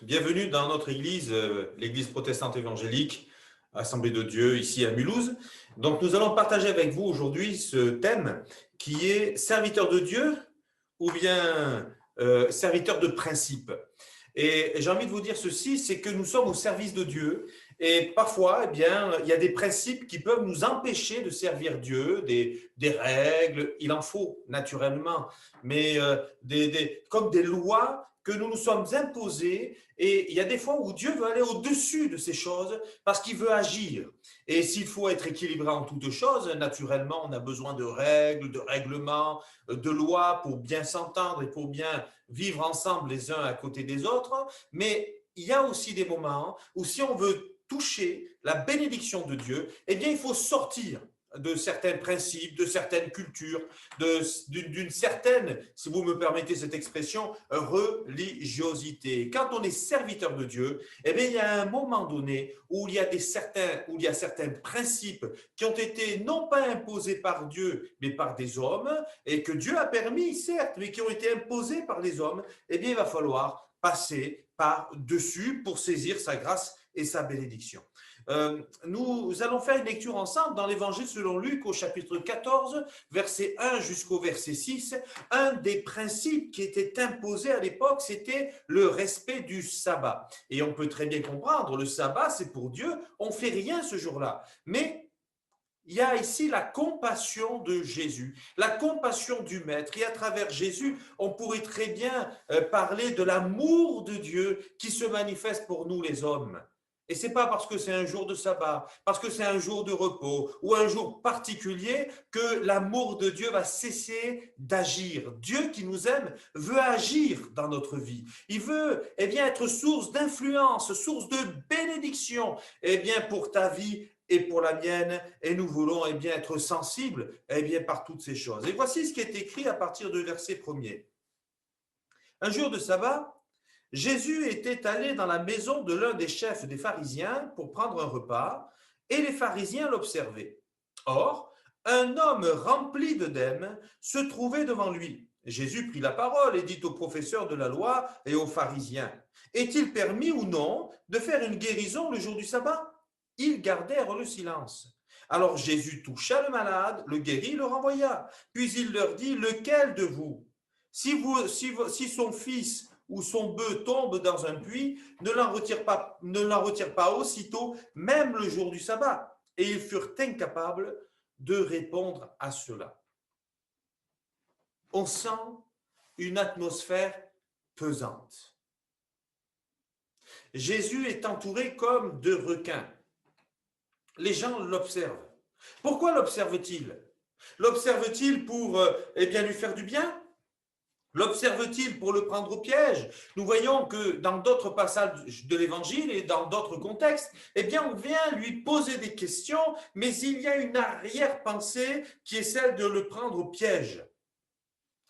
Bienvenue dans notre église, l'église protestante évangélique, Assemblée de Dieu, ici à Mulhouse. Donc nous allons partager avec vous aujourd'hui ce thème qui est serviteur de Dieu ou bien serviteur de principe. Et j'ai envie de vous dire ceci, c'est que nous sommes au service de Dieu et parfois, eh bien, il y a des principes qui peuvent nous empêcher de servir Dieu, des règles, il en faut naturellement, mais comme des lois que nous nous sommes imposées et il y a des fois où Dieu veut aller au-dessus de ces choses parce qu'il veut agir. Et s'il faut être équilibré en toutes choses, naturellement, on a besoin de règles, de règlements, de lois pour bien s'entendre et pour bien vivre ensemble les uns à côté des autres, mais il y a aussi des moments où si on veut toucher la bénédiction de Dieu, eh bien, il faut sortir de certains principes, de certaines cultures, d'une certaine, si vous me permettez cette expression, religiosité. Quand on est serviteur de Dieu, eh bien, il y a un moment donné où il y a certains principes qui ont été non pas imposés par Dieu, mais par des hommes, et que Dieu a permis, certes, mais qui ont été imposés par les hommes, eh bien, il va falloir passer par-dessus pour saisir sa grâce et sa bénédiction. Nous allons faire une lecture ensemble dans l'Évangile selon Luc au chapitre 14, verset 1 jusqu'au verset 6. Un des principes qui était imposé à l'époque, c'était le respect du sabbat. Et on peut très bien comprendre, le sabbat, c'est pour Dieu, on ne fait rien ce jour-là. Mais il y a ici la compassion de Jésus, la compassion du Maître. Et à travers Jésus, on pourrait très bien parler de l'amour de Dieu qui se manifeste pour nous les hommes. Et ce n'est pas parce que c'est un jour de sabbat, parce que c'est un jour de repos ou un jour particulier que l'amour de Dieu va cesser d'agir. Dieu qui nous aime veut agir dans notre vie. Il veut être source d'influence, source de bénédiction pour ta vie et pour la mienne, et nous voulons être sensibles par toutes ces choses. Et voici ce qui est écrit à partir du verset 1er. Un jour de sabbat, Jésus était allé dans la maison de l'un des chefs des pharisiens pour prendre un repas, et les pharisiens l'observaient. Or, un homme rempli d'œdème se trouvait devant lui. Jésus prit la parole et dit aux professeurs de la loi et aux pharisiens, « Est-il permis ou non de faire une guérison le jour du sabbat ?» Ils gardèrent le silence. Alors Jésus toucha le malade, le guérit, le renvoya. Puis il leur dit, « Lequel de vous, si son fils ou son bœuf tombe dans un puits, ne l'en retire pas aussitôt, même le jour du sabbat. » Et ils furent incapables de répondre à cela. On sent une atmosphère pesante. Jésus est entouré comme de requins. Les gens l'observent. Pourquoi l'observent-ils? L'observent-ils pour lui faire du bien? L'observe-t-il pour le prendre au piège? Nous voyons que dans d'autres passages de l'Évangile et dans d'autres contextes, on vient lui poser des questions, mais il y a une arrière-pensée qui est celle de le prendre au piège.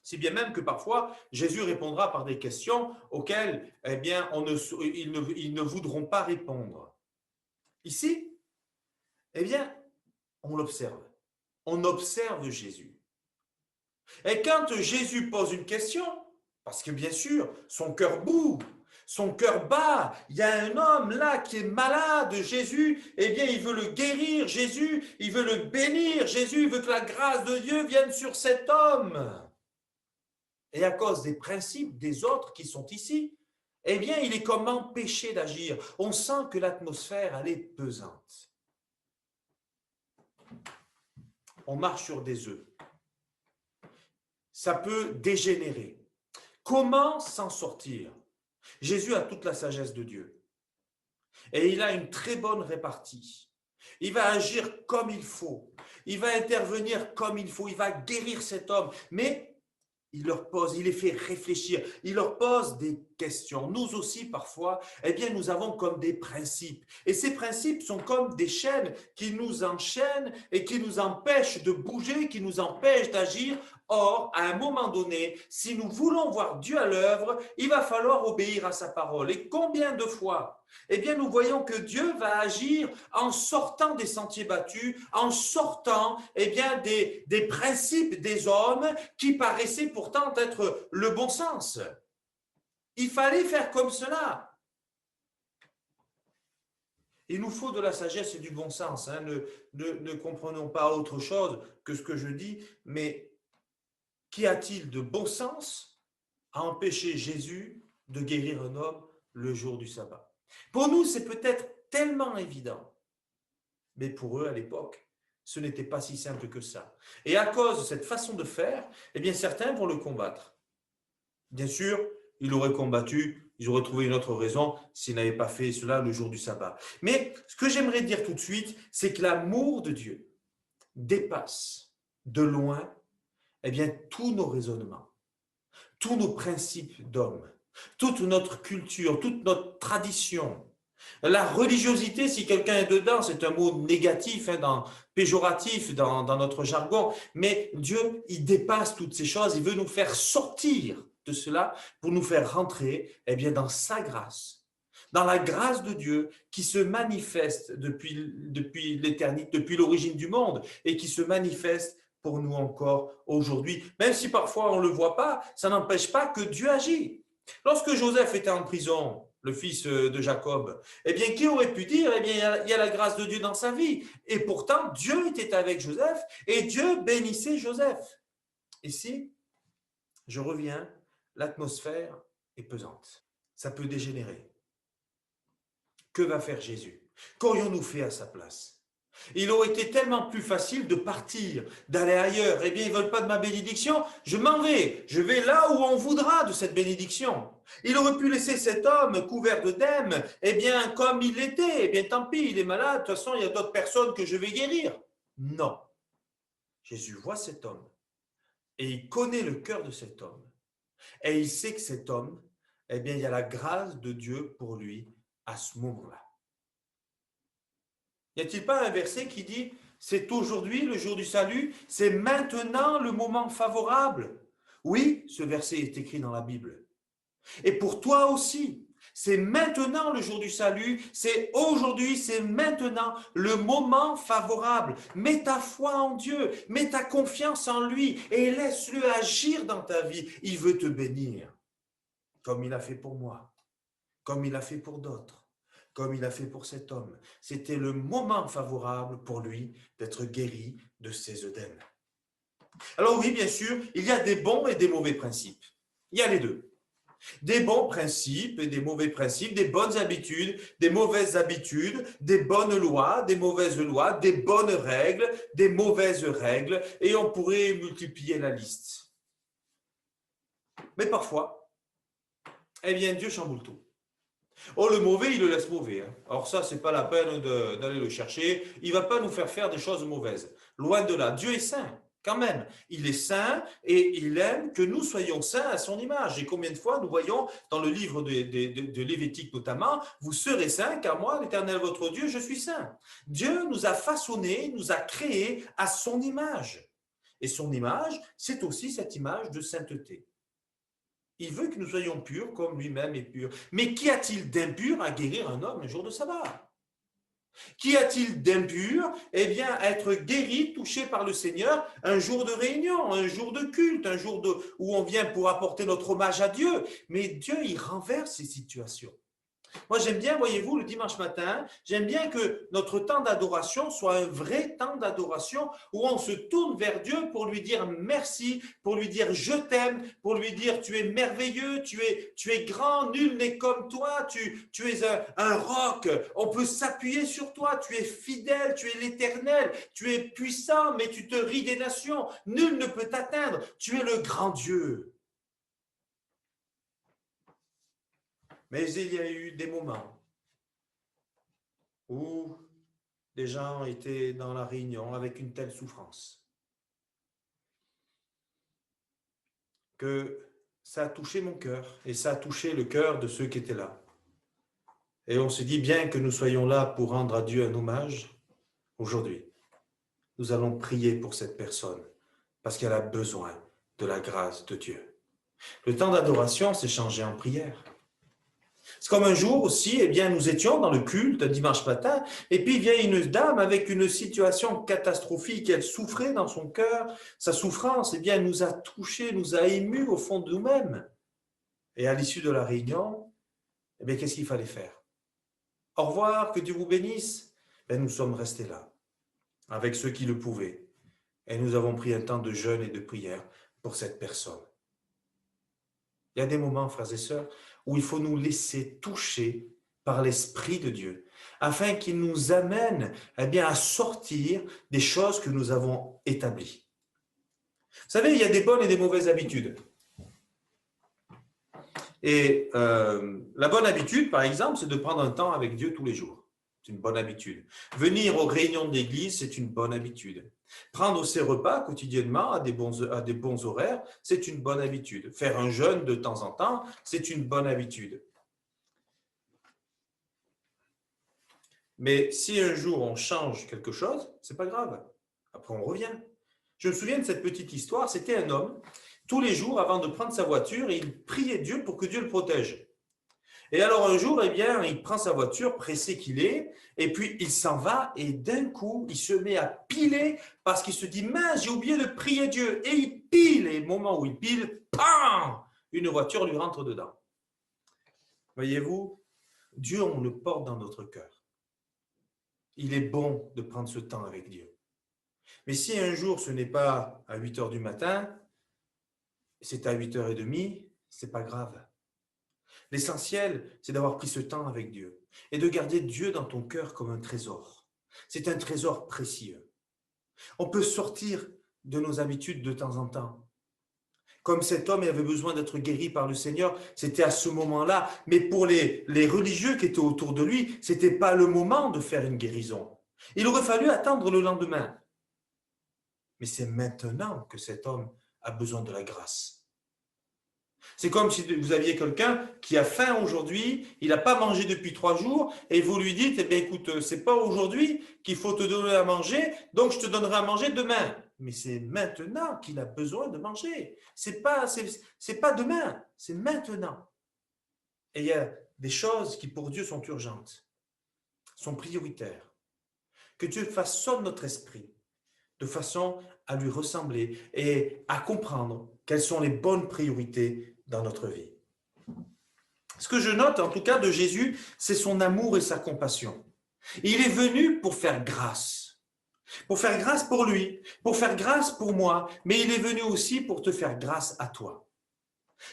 Si bien même que parfois, Jésus répondra par des questions auxquelles ils ne voudront pas répondre. Ici, on l'observe. On observe Jésus. Et quand Jésus pose une question, parce que bien sûr, son cœur bout, son cœur bat, il y a un homme là qui est malade, Jésus, il veut le guérir, Jésus, il veut le bénir, Jésus, il veut que la grâce de Dieu vienne sur cet homme. Et à cause des principes des autres qui sont ici, il est comme empêché d'agir. On sent que l'atmosphère, elle est pesante. On marche sur des œufs. Ça peut dégénérer. Comment s'en sortir? Jésus a toute la sagesse de Dieu. Et il a une très bonne répartie. Il va agir comme il faut. Il va intervenir comme il faut. Il va guérir cet homme. Mais il les fait réfléchir. Il leur pose des questions. Nous aussi, parfois, nous avons comme des principes. Et ces principes sont comme des chaînes qui nous enchaînent et qui nous empêchent de bouger, qui nous empêchent d'agir. Or, à un moment donné, si nous voulons voir Dieu à l'œuvre, il va falloir obéir à sa parole. Et combien de fois, nous voyons que Dieu va agir en sortant des sentiers battus, en sortant des principes des hommes qui paraissaient pourtant être le bon sens. Il fallait faire comme cela. Il nous faut de la sagesse et du bon sens. Hein. Ne comprenons pas autre chose que ce que je dis, mais qu'y a-t-il de bon sens à empêcher Jésus de guérir un homme le jour du sabbat? Pour nous, c'est peut-être tellement évident, mais pour eux, à l'époque, ce n'était pas si simple que ça. Et à cause de cette façon de faire, eh bien, certains vont le combattre. Bien sûr, il aurait combattu, ils auraient trouvé une autre raison s'ils n'avaient pas fait cela le jour du sabbat. Mais ce que j'aimerais dire tout de suite, c'est que l'amour de Dieu dépasse de loin eh bien, tous nos raisonnements, tous nos principes d'homme, toute notre culture, toute notre tradition. La religiosité, si quelqu'un est dedans, c'est un mot négatif, péjoratif dans notre jargon, mais Dieu, il dépasse toutes ces choses, il veut nous faire sortir de cela pour nous faire rentrer eh bien, dans sa grâce, dans la grâce de Dieu qui se manifeste depuis l'éternité, depuis l'origine du monde et qui se manifeste pour nous encore aujourd'hui. Même si parfois on ne le voit pas, ça n'empêche pas que Dieu agit. Lorsque Joseph était en prison, le fils de Jacob, eh bien, qui aurait pu dire, eh bien, il y a la grâce de Dieu dans sa vie. Et pourtant, Dieu était avec Joseph et Dieu bénissait Joseph. Ici, je reviens, l'atmosphère est pesante. Ça peut dégénérer. Que va faire Jésus? Qu'aurions-nous fait à sa place? Il aurait été tellement plus facile de partir, d'aller ailleurs. Eh bien, ils ne veulent pas de ma bénédiction, je m'en vais. Je vais là où on voudra de cette bénédiction. Il aurait pu laisser cet homme couvert d'œdème, eh bien, comme il l'était. Eh bien, tant pis, il est malade. De toute façon, il y a d'autres personnes que je vais guérir. Non. Jésus voit cet homme et il connaît le cœur de cet homme. Et il sait que cet homme, eh bien, il y a la grâce de Dieu pour lui à ce moment-là. Y a-t-il pas un verset qui dit « C'est aujourd'hui le jour du salut, c'est maintenant le moment favorable ». Oui, ce verset est écrit dans la Bible. Et pour toi aussi, c'est maintenant le jour du salut, c'est aujourd'hui, c'est maintenant le moment favorable. Mets ta foi en Dieu, mets ta confiance en lui et laisse-le agir dans ta vie. Il veut te bénir, comme il a fait pour moi, comme il a fait pour d'autres, comme il a fait pour cet homme. C'était le moment favorable pour lui d'être guéri de ses œdèmes. Alors oui, bien sûr, il y a des bons et des mauvais principes. Il y a les deux. Des bons principes et des mauvais principes, des bonnes habitudes, des mauvaises habitudes, des bonnes lois, des mauvaises lois, des bonnes règles, des mauvaises règles, et on pourrait multiplier la liste. Mais parfois, eh bien, Dieu chamboule tout. Oh, le mauvais, il le laisse mauvais. Hein. Alors ça, c'est pas la peine d'aller le chercher. Il va pas nous faire des choses mauvaises. Loin de là. Dieu est saint, quand même. Il est saint et il aime que nous soyons saints à son image. Et combien de fois nous voyons dans le livre de Lévitique notamment, vous serez saints car moi, l'Éternel votre Dieu, je suis saint. Dieu nous a façonnés, nous a créés à son image. Et son image, c'est aussi cette image de sainteté. Il veut que nous soyons purs comme lui-même est pur. Mais qu'y a-t-il d'impur à guérir un homme le jour de sabbat? Qu'y a-t-il d'impur? Eh bien, à être guéri, touché par le Seigneur, un jour de réunion, un jour de culte, un jour où on vient pour apporter notre hommage à Dieu. Mais Dieu, il renverse ces situations. Moi, j'aime bien, voyez-vous, le dimanche matin, j'aime bien que notre temps d'adoration soit un vrai temps d'adoration où on se tourne vers Dieu pour lui dire merci, pour lui dire je t'aime, pour lui dire tu es merveilleux, tu es grand, nul n'est comme toi, tu es un roc, on peut s'appuyer sur toi, tu es fidèle, tu es l'éternel, tu es puissant, mais tu te ris des nations, nul ne peut t'atteindre, tu es le grand Dieu. Mais il y a eu des moments où les gens étaient dans la réunion avec une telle souffrance que ça a touché mon cœur et ça a touché le cœur de ceux qui étaient là. Et on se dit bien que nous soyons là pour rendre à Dieu un hommage aujourd'hui. Nous allons prier pour cette personne parce qu'elle a besoin de la grâce de Dieu. Le temps d'adoration s'est changé en prière. C'est comme un jour aussi, eh bien, nous étions dans le culte dimanche matin, et puis vient une dame avec une situation catastrophique. Elle souffrait dans son cœur. Sa souffrance, eh bien, elle nous a touchés, nous a émus au fond de nous-mêmes. Et à l'issue de la réunion, eh bien, qu'est-ce qu'il fallait faire? au revoir, que Dieu vous bénisse. Ben, nous sommes restés là, avec ceux qui le pouvaient. Et nous avons pris un temps de jeûne et de prière pour cette personne. Il y a des moments, frères et sœurs, où il faut nous laisser toucher par l'Esprit de Dieu, afin qu'il nous amène à sortir des choses que nous avons établies. Vous savez, il y a des bonnes et des mauvaises habitudes. Et la bonne habitude, par exemple, c'est de prendre un temps avec Dieu tous les jours. C'est une bonne habitude. Venir aux réunions d'église, c'est une bonne habitude. Prendre ses repas quotidiennement à des bons horaires, c'est une bonne habitude. Faire un jeûne de temps en temps, c'est une bonne habitude. Mais si un jour on change quelque chose, c'est pas grave. Après, on revient. Je me souviens de cette petite histoire. C'était un homme, tous les jours, avant de prendre sa voiture, il priait Dieu pour que Dieu le protège. Et alors un jour, il prend sa voiture, pressé qu'il est, et puis il s'en va, et d'un coup, il se met à piler parce qu'il se dit, mince, j'ai oublié de prier Dieu. Et il pile, et au moment où il pile, pam, une voiture lui rentre dedans. Voyez-vous, Dieu, on le porte dans notre cœur. Il est bon de prendre ce temps avec Dieu. Mais si un jour, ce n'est pas à 8 heures du matin, c'est à 8h30, c'est pas grave. L'essentiel, c'est d'avoir pris ce temps avec Dieu et de garder Dieu dans ton cœur comme un trésor. C'est un trésor précieux. On peut sortir de nos habitudes de temps en temps. Comme cet homme avait besoin d'être guéri par le Seigneur, c'était à ce moment-là. Mais pour les religieux qui étaient autour de lui, ce n'était pas le moment de faire une guérison. Il aurait fallu attendre le lendemain. Mais c'est maintenant que cet homme a besoin de la grâce. C'est comme si vous aviez quelqu'un qui a faim aujourd'hui, il n'a pas mangé depuis 3 jours, et vous lui dites, eh bien écoute, c'est pas aujourd'hui qu'il faut te donner à manger, donc je te donnerai à manger demain. Mais c'est maintenant qu'il a besoin de manger. C'est pas demain, c'est maintenant. Et il y a des choses qui pour Dieu sont urgentes, sont prioritaires. Que Dieu façonne notre esprit de façon à lui ressembler et à comprendre quelles sont les bonnes priorités dans notre vie. Ce que je note en tout cas de Jésus, c'est son amour et sa compassion. Il est venu pour faire grâce pour lui, pour faire grâce pour moi, mais il est venu aussi pour te faire grâce à toi.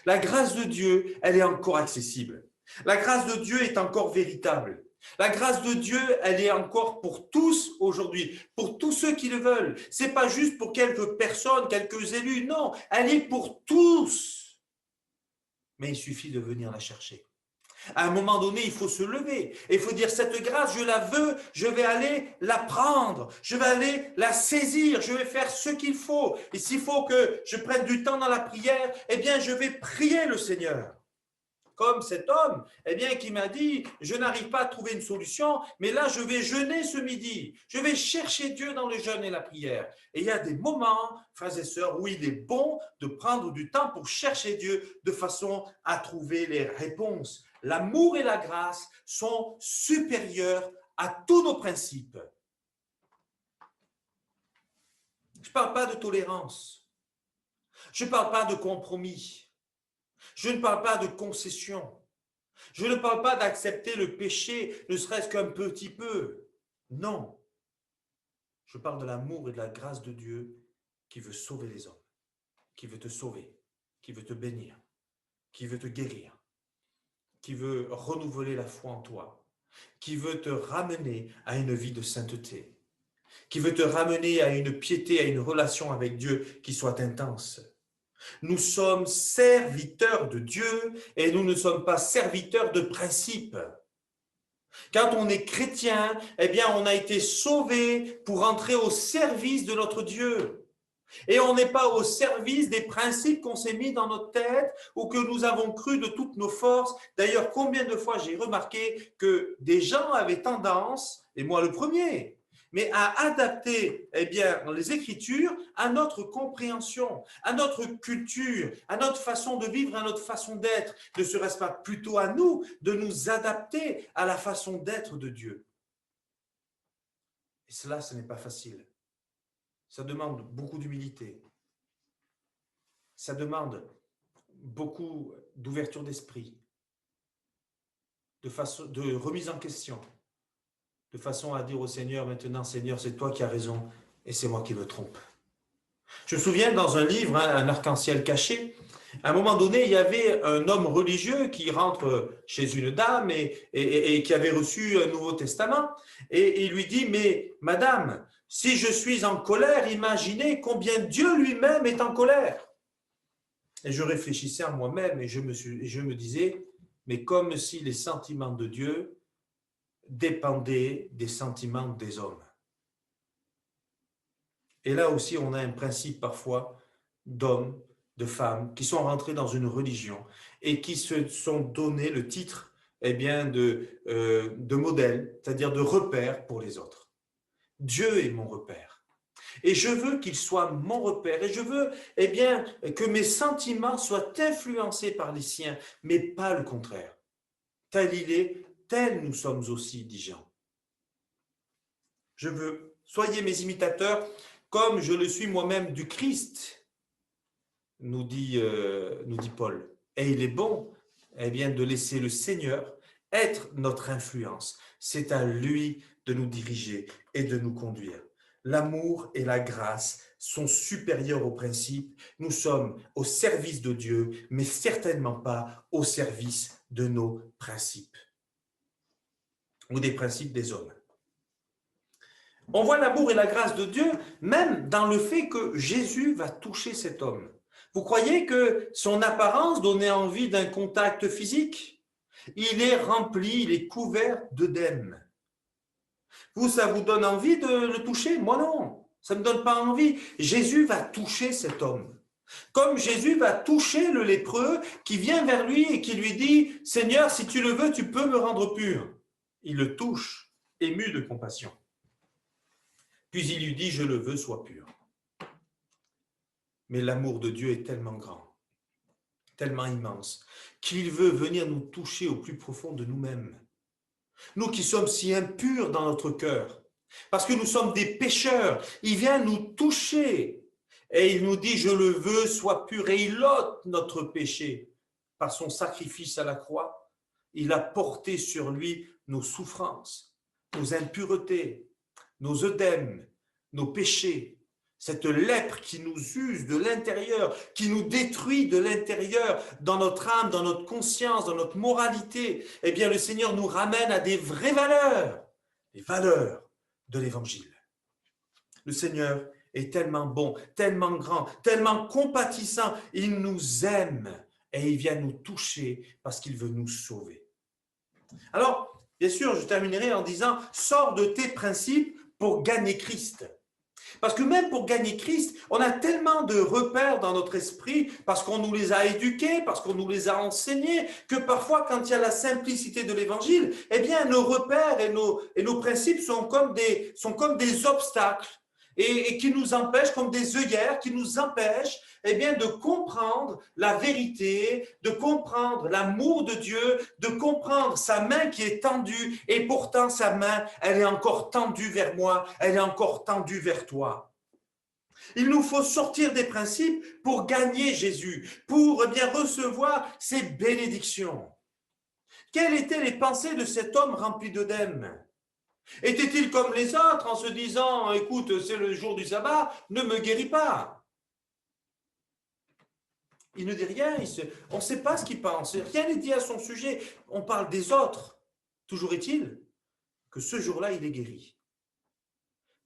La grâce de Dieu, elle est encore accessible. La grâce de Dieu est encore véritable. La grâce de Dieu, elle est encore pour tous aujourd'hui, pour tous ceux qui le veulent. C'est pas juste pour quelques personnes, quelques élus, non, elle est pour tous. Mais il suffit de venir la chercher. À un moment donné, il faut se lever et il faut dire cette grâce, je la veux, je vais aller la prendre, je vais aller la saisir, je vais faire ce qu'il faut. Et s'il faut que je prenne du temps dans la prière, eh bien, je vais prier le Seigneur. Comme cet homme, eh bien, qui m'a dit, je n'arrive pas à trouver une solution, mais là, je vais jeûner ce midi. Je vais chercher Dieu dans le jeûne et la prière. Et il y a des moments, frères et sœurs, où il est bon de prendre du temps pour chercher Dieu de façon à trouver les réponses. L'amour et la grâce sont supérieurs à tous nos principes. Je ne parle pas de tolérance. Je ne parle pas de compromis. Je ne parle pas de concession. Je ne parle pas d'accepter le péché, ne serait-ce qu'un petit peu. Non. Je parle de l'amour et de la grâce de Dieu qui veut sauver les hommes, qui veut te sauver, qui veut te bénir, qui veut te guérir, qui veut renouveler la foi en toi, qui veut te ramener à une vie de sainteté, qui veut te ramener à une piété, à une relation avec Dieu qui soit intense. Nous sommes serviteurs de Dieu et nous ne sommes pas serviteurs de principes. Quand on est chrétien, eh bien, on a été sauvé pour entrer au service de notre Dieu. Et on n'est pas au service des principes qu'on s'est mis dans notre tête ou que nous avons cru de toutes nos forces. D'ailleurs, combien de fois j'ai remarqué que des gens avaient tendance, et moi le premier, mais à adapter les Écritures à notre compréhension, à notre culture, à notre façon de vivre, à notre façon d'être. Ne serait-ce pas plutôt à nous de nous adapter à la façon d'être de Dieu? Et cela, ce n'est pas facile. Ça demande beaucoup d'humilité. Ça demande beaucoup d'ouverture d'esprit, de remise en question. de façon à dire au Seigneur, maintenant Seigneur, c'est toi qui as raison et c'est moi qui me trompe. Je me souviens dans un livre, hein, Un arc-en-ciel caché, à un moment donné, il y avait un homme religieux qui rentre chez une dame et qui avait reçu un Nouveau Testament et il lui dit, mais madame, si je suis en colère, imaginez combien Dieu lui-même est en colère. Et je réfléchissais à moi-même et je me disais, mais comme si les sentiments de Dieu dépendaient des sentiments des hommes. Et là aussi, on a un principe parfois d'hommes, de femmes qui sont rentrés dans une religion et qui se sont donné le titre de modèle, c'est-à-dire de repère pour les autres. Dieu est mon repère. Et je veux qu'il soit mon repère. Et je veux que mes sentiments soient influencés par les siens, mais pas le contraire. Tel il est, tel nous sommes aussi, dit Jean. Je veux, soyez mes imitateurs, comme je le suis moi-même du Christ, nous dit Paul. Et il est bon de laisser le Seigneur être notre influence. C'est à lui de nous diriger et de nous conduire. L'amour et la grâce sont supérieurs aux principes. Nous sommes au service de Dieu, mais certainement pas au service de nos principes ou des principes des hommes. On voit l'amour et la grâce de Dieu même dans le fait que Jésus va toucher cet homme. Vous croyez que son apparence donnait envie d'un contact physique? Il est rempli, il est couvert d'œdème. Vous, ça vous donne envie de le toucher? Moi non, ça ne me donne pas envie. Jésus va toucher cet homme. Comme Jésus va toucher le lépreux qui vient vers lui et qui lui dit « Seigneur, si tu le veux, tu peux me rendre pur. » Il le touche, ému de compassion. Puis il lui dit « Je le veux, sois pur. » Mais l'amour de Dieu est tellement grand, tellement immense, qu'il veut venir nous toucher au plus profond de nous-mêmes. Nous qui sommes si impurs dans notre cœur, parce que nous sommes des pécheurs, il vient nous toucher et il nous dit « Je le veux, sois pur » et il ôte notre péché par son sacrifice à la croix. Il a porté sur lui nos souffrances, nos impuretés, nos œdèmes, nos péchés. Cette lèpre qui nous use de l'intérieur, qui nous détruit de l'intérieur, dans notre âme, dans notre conscience, dans notre moralité, eh bien le Seigneur nous ramène à des vraies valeurs, les valeurs de l'Évangile. Le Seigneur est tellement bon, tellement grand, tellement compatissant, il nous aime et il vient nous toucher parce qu'il veut nous sauver. Alors, bien sûr, je terminerai en disant, sors de tes principes pour gagner Christ. Parce que même pour gagner Christ, on a tellement de repères dans notre esprit, parce qu'on nous les a éduqués, parce qu'on nous les a enseignés, que parfois, quand il y a la simplicité de l'Évangile, eh bien, nos repères et nos principes sont comme des obstacles et qui nous empêchent, comme des œillères, qui nous empêchent de comprendre la vérité, de comprendre l'amour de Dieu, de comprendre sa main qui est tendue, et pourtant sa main, elle est encore tendue vers moi, elle est encore tendue vers toi. Il nous faut sortir des principes pour gagner Jésus, pour recevoir ses bénédictions. Quelles étaient les pensées de cet homme rempli d'œdème? Était-il comme les autres en se disant « Écoute, c'est le jour du sabbat, ne me guéris pas ». Il ne dit rien, on ne sait pas ce qu'il pense, rien n'est dit à son sujet, on parle des autres. Toujours est-il que ce jour-là, il est guéri.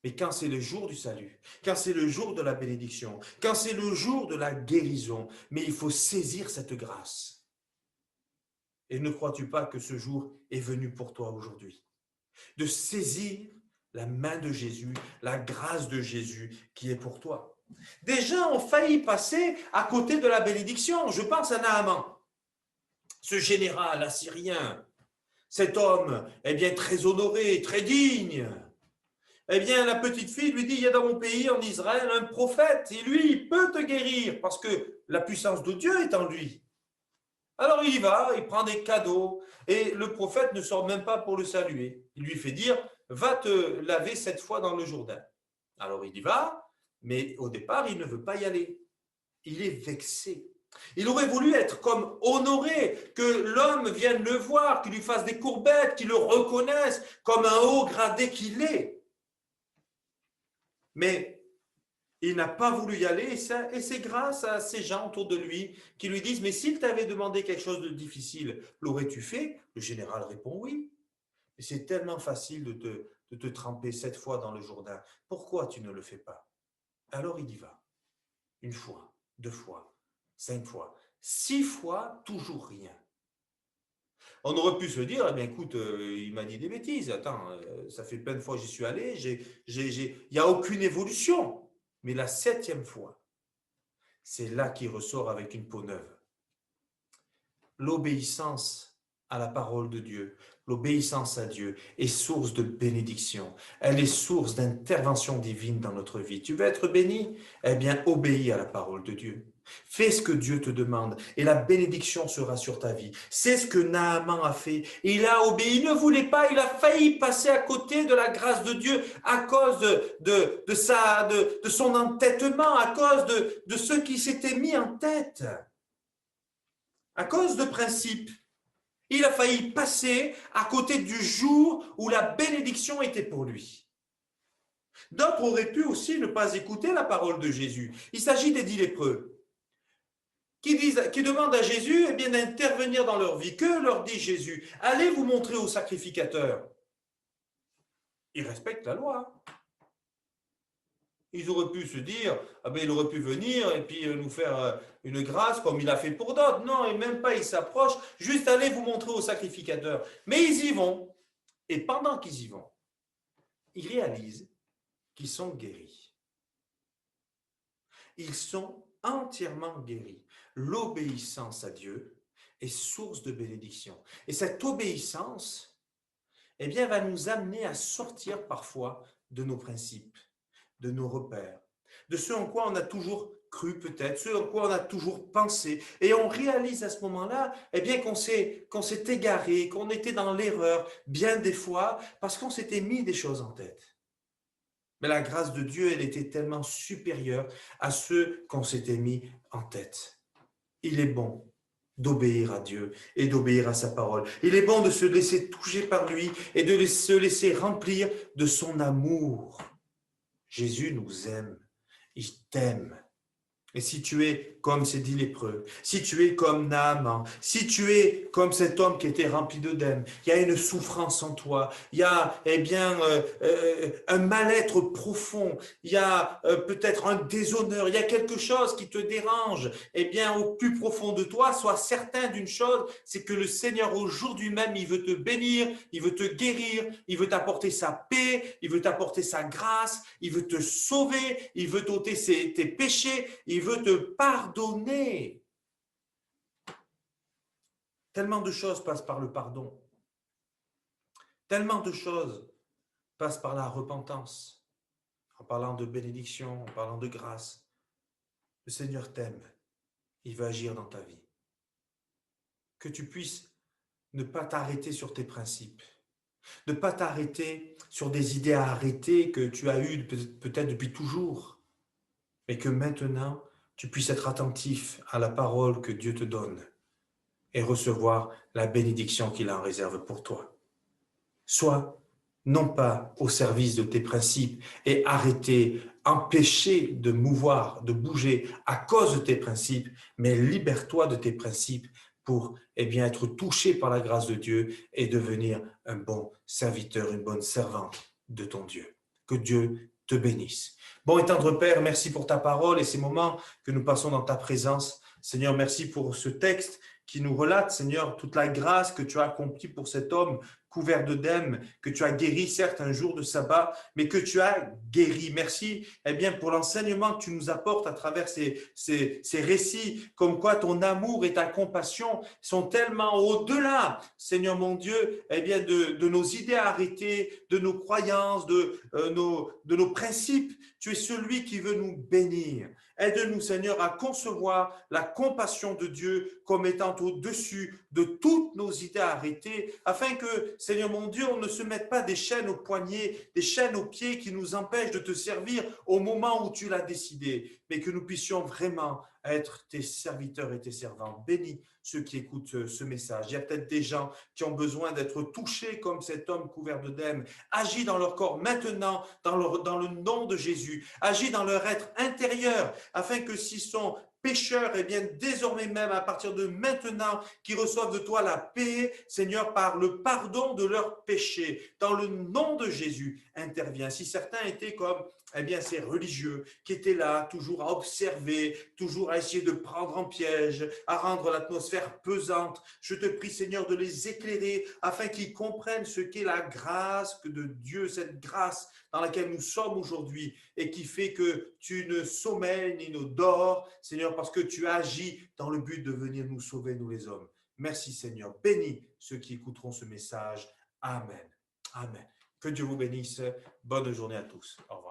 Mais quand c'est le jour du salut, quand c'est le jour de la bénédiction, quand c'est le jour de la guérison, mais il faut saisir cette grâce. Et ne crois-tu pas que ce jour est venu pour toi aujourd'hui? De saisir la main de Jésus, la grâce de Jésus qui est pour toi. Des gens ont failli passer à côté de la bénédiction. Je pense à Naaman, ce général assyrien, cet homme très honoré, très digne. La petite fille lui dit, il y a dans mon pays, en Israël, un prophète, et lui, il peut te guérir, parce que la puissance de Dieu est en lui. Alors il y va, il prend des cadeaux, et le prophète ne sort même pas pour le saluer. Il lui fait dire, va te laver 7 fois dans le Jourdain. Alors il y va, mais au départ, il ne veut pas y aller. Il est vexé. Il aurait voulu être comme Honoré, que l'homme vienne le voir, qu'il lui fasse des courbettes, qu'il le reconnaisse comme un haut gradé qu'il est. Mais il n'a pas voulu y aller, et c'est grâce à ces gens autour de lui qui lui disent, mais s'il t'avait demandé quelque chose de difficile, l'aurais-tu fait? Le général répond oui. Et c'est tellement facile de te tremper 7 fois dans le Jourdain. Pourquoi tu ne le fais pas? Alors il y va. 1 fois, 2 fois, 5 fois, 6 fois, toujours rien. On aurait pu se dire, eh bien, écoute, il m'a dit des bêtises. Attends, ça fait plein de fois que j'y suis allé, il n'y a aucune évolution. Mais la 7e fois, c'est là qu'il ressort avec une peau neuve. L'obéissance à la parole de Dieu, l'obéissance à Dieu est source de bénédiction. Elle est source d'intervention divine dans notre vie. Tu veux être béni? Eh bien, obéis à la parole de Dieu. Fais ce que Dieu te demande et la bénédiction sera sur ta vie. C'est ce que Naaman a fait. Il a obéi, il ne voulait pas, il a failli passer à côté de la grâce de Dieu à cause de son entêtement, à cause de ceux qui s'étaient mis en tête, à cause de principes. Il a failli passer à côté du jour où la bénédiction était pour lui. D'autres auraient pu aussi ne pas écouter la parole de Jésus. Il s'agit des 10 lépreux qui demandent à Jésus eh bien, d'intervenir dans leur vie. Que leur dit Jésus? Allez vous montrer au sacrificateur. Ils respectent la loi. Ils auraient pu se dire, ah ben, il aurait pu venir et puis nous faire une grâce comme il a fait pour d'autres. Non, et même pas, ils s'approchent. Juste allez vous montrer au sacrificateur. Mais ils y vont. Et pendant qu'ils y vont, ils réalisent qu'ils sont guéris. Ils sont entièrement guéris. L'obéissance à Dieu est source de bénédiction. Et cette obéissance, eh bien, va nous amener à sortir parfois de nos principes, de nos repères, de ce en quoi on a toujours cru peut-être, ce en quoi on a toujours pensé. Et on réalise à ce moment-là eh bien, qu'on s'est égaré, qu'on était dans l'erreur, bien des fois, parce qu'on s'était mis des choses en tête. Mais la grâce de Dieu, elle était tellement supérieure à ceux qu'on s'était mis en tête. Il est bon d'obéir à Dieu et d'obéir à sa parole. Il est bon de se laisser toucher par lui et de se laisser remplir de son amour. Jésus nous aime, il t'aime. Et si tu es comme ces 10 lépreux, si tu es comme Naaman, si tu es comme cet homme qui était rempli d'œdème, il y a une souffrance en toi, il y a un mal-être profond, il y a peut-être un déshonneur, il y a quelque chose qui te dérange, eh bien au plus profond de toi, sois certain d'une chose, c'est que le Seigneur aujourd'hui même, il veut te bénir, il veut te guérir, il veut t'apporter sa paix, il veut t'apporter sa grâce, il veut te sauver, il veut t'ôter tes péchés, il veut te pardonner. Tellement de choses passent par le pardon. Tellement de choses passent par la repentance. En parlant de bénédiction, en parlant de grâce. Le Seigneur t'aime. Il veut agir dans ta vie. Que tu puisses ne pas t'arrêter sur tes principes. Ne pas t'arrêter sur des idées arrêtées que tu as eues peut-être depuis toujours. Mais que maintenant, tu puisses être attentif à la parole que Dieu te donne et recevoir la bénédiction qu'il en réserve pour toi. Sois non pas au service de tes principes et arrêter, empêcher de mouvoir, de bouger à cause de tes principes, mais libère-toi de tes principes pour être touché par la grâce de Dieu et devenir un bon serviteur, une bonne servante de ton Dieu. Que Dieu te bénisse. Bon et tendre Père, merci pour ta parole et ces moments que nous passons dans ta présence. Seigneur, merci pour ce texte qui nous relate, Seigneur, toute la grâce que tu as accomplie pour cet homme couvert d'œdème, que tu as guéri, certes, un jour de sabbat, mais que tu as guéri. Merci pour l'enseignement que tu nous apportes à travers ces récits, comme quoi ton amour et ta compassion sont tellement au-delà, Seigneur mon Dieu, de nos idées arrêtées, de nos croyances, de nos principes. Tu es celui qui veut nous bénir. Aide-nous, Seigneur, à concevoir la compassion de Dieu comme étant au-dessus de toutes nos idées arrêtées, afin que, Seigneur mon Dieu, on ne se mette pas des chaînes aux poignets, des chaînes aux pieds qui nous empêchent de te servir au moment où tu l'as décidé, mais que nous puissions vraiment à être tes serviteurs et tes servants. Bénis ceux qui écoutent ce message. Il y a peut-être des gens qui ont besoin d'être touchés comme cet homme couvert d'œdème. Agis dans leur corps maintenant, dans le nom de Jésus. Agis dans leur être intérieur, afin que s'ils sont pécheurs, et bien désormais même à partir de maintenant, qu'ils reçoivent de toi la paix, Seigneur, par le pardon de leurs péchés. Dans le nom de Jésus, interviens. Si certains étaient comme ces religieux qui étaient là, toujours à observer, toujours à essayer de prendre en piège, à rendre l'atmosphère pesante, je te prie, Seigneur, de les éclairer afin qu'ils comprennent ce qu'est la grâce de Dieu, cette grâce dans laquelle nous sommes aujourd'hui et qui fait que tu ne sommeilles ni ne dors, Seigneur, parce que tu agis dans le but de venir nous sauver, nous les hommes. Merci, Seigneur. Bénis ceux qui écouteront ce message. Amen. Amen. Que Dieu vous bénisse. Bonne journée à tous. Au revoir.